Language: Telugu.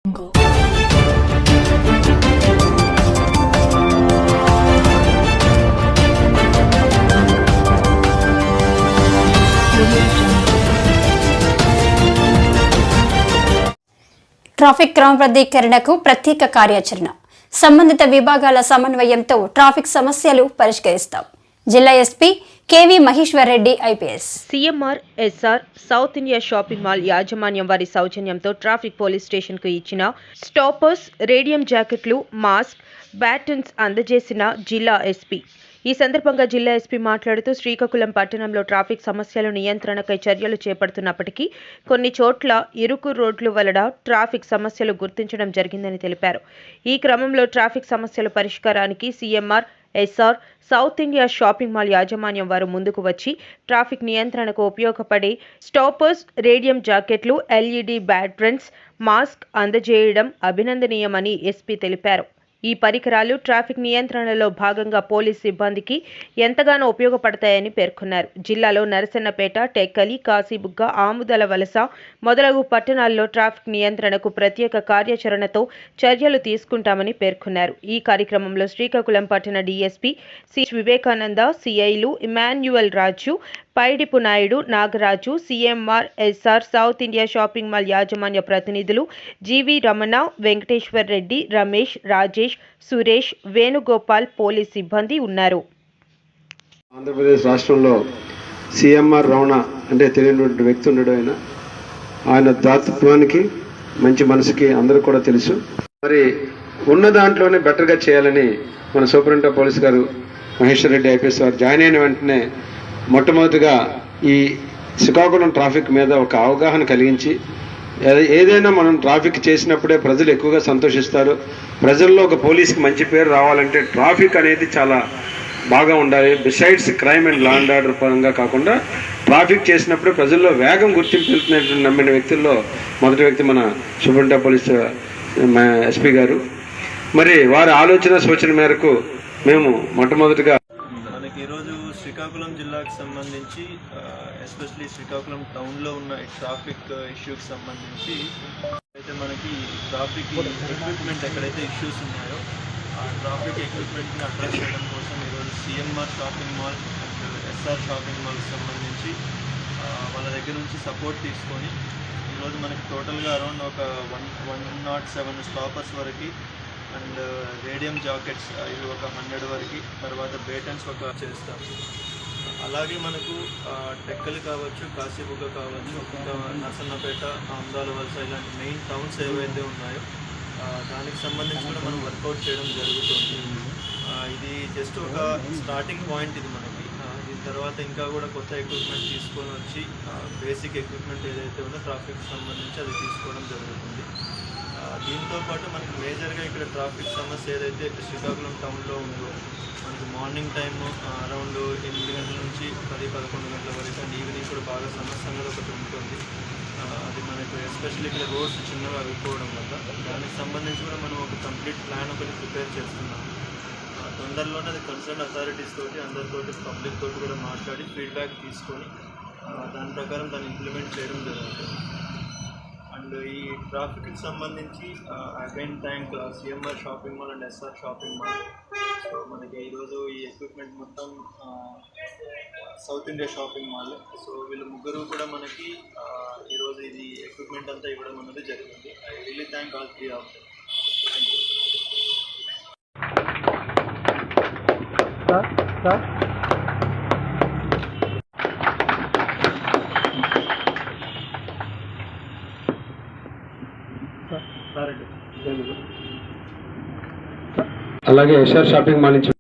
ట్రాఫిక్ క్రమబద్ధీకరణకు ప్రత్యేక కార్యాచరణ సంబంధిత విభాగాల సమన్వయంతో ట్రాఫిక్ సమస్యలు పరిష్కరిస్తాం. జిల్లా SP KV Maheshwar Reddy IPS. CMR SR south India shopping mall యాజమాన్యం వారి సౌజన్యంతో ట్రాఫిక్ పోలీస్ స్టేషన్ కు ఇచ్చిన స్టాపర్స్, రేడియం జాకెట్లు, మాస్క్, బ్యాటన్స్ అందజేసిన జిల్లా ఎస్పీ. ఈ సందర్భంగా జిల్లా ఎస్పీ మాట్లాడుతూ శ్రీకాకుళం పట్టణంలో ట్రాఫిక్ సమస్యల నియంత్రణకై చర్యలు చేపడుతున్నప్పటికీ కొన్ని చోట్ల ఇరుకు రోడ్లు వలన ట్రాఫిక్ సమస్యలు గుర్తించడం జరిగిందని తెలిపారు. ఈ క్రమంలో ట్రాఫిక్ సమస్యల పరిష్కారానికి CMR SR south India shopping mall యాజమాన్యం వారు ముందుకు వచ్చి ట్రాఫిక్ నియంత్రణకు ఉపయోగపడే స్టాపర్స్, రేడియం జాకెట్లు, ఎల్ఈడి బ్యాటన్స్, మాస్క్ అందజేయడం అభినందనీయమని ఎస్పీ తెలిపారు. ఈ పరికరాలు ట్రాఫిక్ నియంత్రణలో భాగంగా పోలీస్ సిబ్బందికి ఎంతగానో ఉపయోగపడతాయని పేర్కొన్నారు. జిల్లాలో నరసన్నపేట, టెక్కలి, కాశీబుగ్గ, ఆముదల వలస మొదలగు పట్టణాల్లో ట్రాఫిక్ నియంత్రణకు ప్రత్యేక కార్యాచరణతో చర్యలు తీసుకుంటామని పేర్కొన్నారు. ఈ కార్యక్రమంలో శ్రీకాకుళం పట్టణ డీఎస్పీ సి వివేకానంద, సిఐలు Emmanuel Raju, Paidipu Naidu, Nagaraju, CMR SR south India shopping mall యాజమాన్య ప్రతినిధులు జీవి రమణ, వెంకటేశ్వర్ రెడ్డి, రమేష్, రాజేష్, సురేష్, వేణుగోపాల్ పోలీస్ సిబ్బంది ఉన్నారు. ఆంధ్రప్రదేశ్ రాష్ట్రంలో సీఎంఆర్ రమణ అంటే తెలియనటువంటి వ్యక్తి ఉండడం, ఆయన దాతృత్వానికి, మంచి మనసుకి అందరూ కూడా తెలుసు. మరి ఉన్న దాంట్లోనే బెటర్గా చేయాలని మన సూపరింటెండెంట్ పోలీస్ గారు మహేశ్వర్ రెడ్డి ఐపీఎస్ గారు జాయిన్ అయిన వెంటనే మొట్టమొదటిగా ఈ శ్రీకాకుళం ట్రాఫిక్ మీద ఒక అవగాహన కలిగించి, ఏదైనా మనం ట్రాఫిక్ చేసినప్పుడే ప్రజలు ఎక్కువగా సంతోషిస్తారు. ప్రజల్లో ఒక పోలీస్కి మంచి పేరు రావాలంటే ట్రాఫిక్ అనేది చాలా బాగా ఉండాలి. Besides crime and law and order పరంగా కాకుండా ట్రాఫిక్ చేసినప్పుడే ప్రజల్లో వేగం గుర్తింపు వెళ్తున్నట్టు నమ్మిన వ్యక్తుల్లో మొదటి వ్యక్తి మన సూపరింటెండెంట్ పోలీస్ ఎస్పీ గారు. మరి వారి ఆలోచన సూచన మేరకు మేము మొట్టమొదటిగా ఈరోజు శ్రీకాకుళం జిల్లాకు సంబంధించి ఎస్పెషలీ శ్రీకాకుళం టౌన్లో ఉన్న ట్రాఫిక్ ఇష్యూకి సంబంధించి అయితే మనకి ట్రాఫిక్ ఎక్విప్మెంట్ ఎక్కడైతే ఇష్యూస్ ఉన్నాయో ఆ ట్రాఫిక్ ఎక్విప్మెంట్ని అడ్రస్ చేయడం కోసం ఈరోజు CMR shopping mall and SR shopping మాల్కి సంబంధించి వాళ్ళ దగ్గర నుంచి సపోర్ట్ తీసుకొని ఈరోజు మనకి టోటల్గా అరౌండ్ ఒక 107 స్టాపర్స్ వరకు అండ్ రేడియం జాకెట్స్ ఇవి ఒక 100 వరకు, తర్వాత బేటన్స్ ఒక చేస్తాం. అలాగే మనకు టెక్కలి కావచ్చు, కాశీబుగ్గ కావచ్చు, ఇంకా నరసన్నపేట, ఆముదాల వలస ఇలాంటి మెయిన్ టౌన్స్ ఏవైతే ఉన్నాయో దానికి సంబంధించి కూడా మనం వర్కౌట్ చేయడం జరుగుతుంది. ఇది జస్ట్ ఒక స్టార్టింగ్ పాయింట్ ఇది మనకి. దీని తర్వాత ఇంకా కూడా కొత్త ఎక్విప్మెంట్ తీసుకొని వచ్చి బేసిక్ ఎక్విప్మెంట్ ఏదైతే ఉందో ట్రాఫిక్ సంబంధించి అది తీసుకోవడం జరుగుతుంది. దీంతో పాటు మనకి మేజర్గా ఇక్కడ ట్రాఫిక్ సమస్య ఏదైతే శ్రీకాకుళం టౌన్లో ఉందో మనకి మార్నింగ్ టైము అరౌండ్ 8 గంటల నుంచి 10-11 గంటల వరకు అండ్ ఈవినింగ్ కూడా బాగా సమస్య అనేది ఒకటి ఉంటుంది. అది మనకు ఎస్పెషల్లీ ఇక్కడ రోడ్స్ చిన్నగా అవిపోవడం వల్ల దానికి సంబంధించి కూడా మనం ఒక కంప్లీట్ ప్లాన్ ఒకటి ప్రిపేర్ చేస్తున్నాం. తొందరలోనే అది కన్సర్న్ అథారిటీస్ తోటి, అందరితోటి, పబ్లిక్ తోటి కూడా మాట్లాడి ఫీడ్బ్యాక్ తీసుకొని దాని ప్రకారం దాన్ని ఇంప్లిమెంట్ చేయడం జరుగుతుంది. అండ్ ఈ ట్రాఫిక్కి సంబంధించి again thank CMR shopping mall and SR shopping mall. So మనకి ఈరోజు ఈ ఎక్విప్మెంట్ మొత్తం South India shopping mall. So వీళ్ళు ముగ్గురు కూడా మనకి ఈరోజు ఇది ఎక్విప్మెంట్ అంతా ఇవ్వడం అనేది జరిగింది. I really thank all 3 of them. Thank you. అలాగే ఎస్ఆర్ షాపింగ్ మాల్ నుంచి